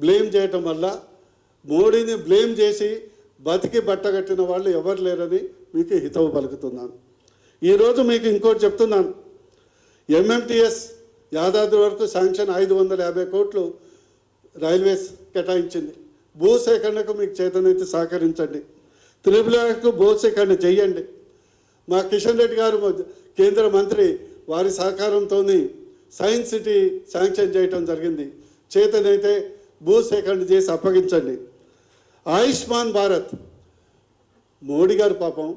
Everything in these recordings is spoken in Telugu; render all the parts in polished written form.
బ్లేమ్ చేయటం వల్ల మోడీని బ్లేమ్ చేసి బతికి బట్టగట్టిన వాళ్ళు ఎవరు లేరని మీకు హితవు పలుకుతున్నాను. ఈరోజు మీకు ఇంకోటి చెప్తున్నాను. ఎంఎంటీఎస్ యాదాద్రి వరకు శాంక్షన్ 550 కోట్లు రైల్వేస్ కేటాయించింది. భూసేకరణకు మీకు చేతనైతే సహకరించండి. త్రిపులకు భూసేకరణ చెయ్యండి. మా కిషన్ రెడ్డి గారు కేంద్ర మంత్రి వారి సహకారంతో సైన్స్ సిటీ శాంక్షన్ చేయటం జరిగింది. చేతనైతే భూసేకరణ చేసి అప్పగించండి. ఆయుష్మాన్ భారత్ మోడీ గారు పాపం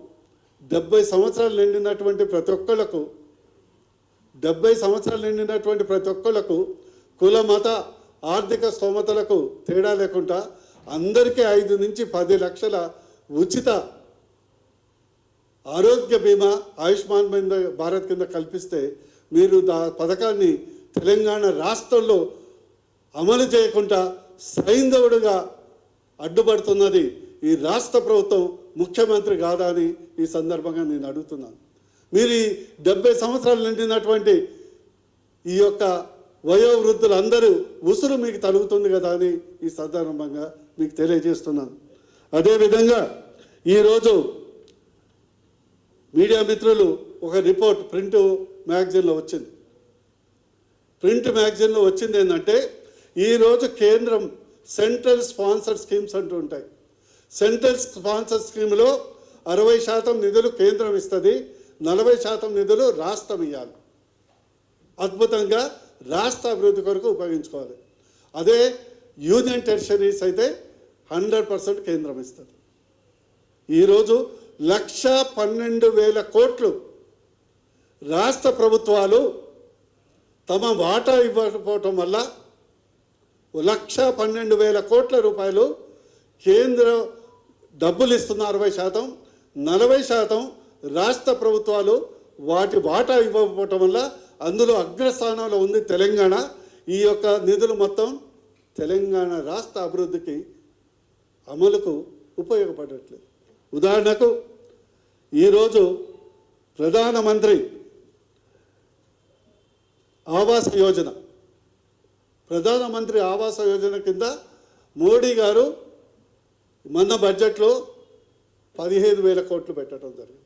70 సంవత్సరాలు నిండినటువంటి ప్రతి ఒక్కళ్ళకు 70 సంవత్సరాలు నిండినటువంటి ప్రతి ఒక్కళ్ళకు కుల మత ఆర్థిక స్తోమతలకు తేడా లేకుండా అందరికీ 5 నుంచి 10 లక్షల ఉచిత ఆరోగ్య బీమా ఆయుష్మాన్ భారత్ కింద కల్పిస్తే మీరు పథకాన్ని తెలంగాణ రాష్ట్రంలో అమలు చేయకుండా సైంధవుడుగా అడ్డుపడుతున్నది ఈ రాష్ట్ర ప్రభుత్వం, ముఖ్యమంత్రి కాదా అని ఈ సందర్భంగా నేను అడుగుతున్నాను. మీరు ఈ 70 సంవత్సరాలు నిండినటువంటి ఈ యొక్క వయోవృద్ధులందరూ ఉసురు మీకు తలుగుతుంది కదా అని ఈ సందర్భంగా మీకు తెలియజేస్తున్నాను. అదేవిధంగా ఈరోజు మీడియా మిత్రులు ఒక రిపోర్ట్ ప్రింట్ మ్యాగజైన్లో వచ్చింది ఏంటంటే ఈరోజు కేంద్రం సెంట్రల్ స్పాన్సర్డ్ స్కీమ్స్ అంటూ ఉంటాయి. సెంట్రల్ స్పాన్సర్ స్కీమ్లో 60% నిధులు కేంద్రం ఇస్తుంది, 40% నిధులు రాష్ట్రం ఇవ్వాలి. అద్భుతంగా రాష్ట్ర అభివృద్ధి కొరకు ఉపయోగించుకోవాలి. అదే యూనియన్ టెరిటరీస్ అయితే 100% కేంద్రం ఇస్తుంది. ఈరోజు 1,12,000 కోట్లు రాష్ట్ర ప్రభుత్వాలు తమ వాటా ఇవ్వకపోవటం వల్ల 1,12,000 కోట్ల రూపాయలు కేంద్రం డబ్బులు ఇస్తున్న 60%, 40% రాష్ట్ర ప్రభుత్వాలు వాటి వాటా ఇవ్వకపోవటం వల్ల అందులో అగ్రస్థానంలో ఉంది తెలంగాణ. ఈ యొక్క నిధులు మొత్తం తెలంగాణ రాష్ట్ర అభివృద్ధికి అమలుకు ఉపయోగపడట్లేదు. ఉదాహరణకు ఈరోజు ప్రధానమంత్రి ఆవాస్ యోజన కింద మోడీ గారు మొన్న బడ్జెట్లో 15,000 కోట్లు పెట్టడం జరిగింది.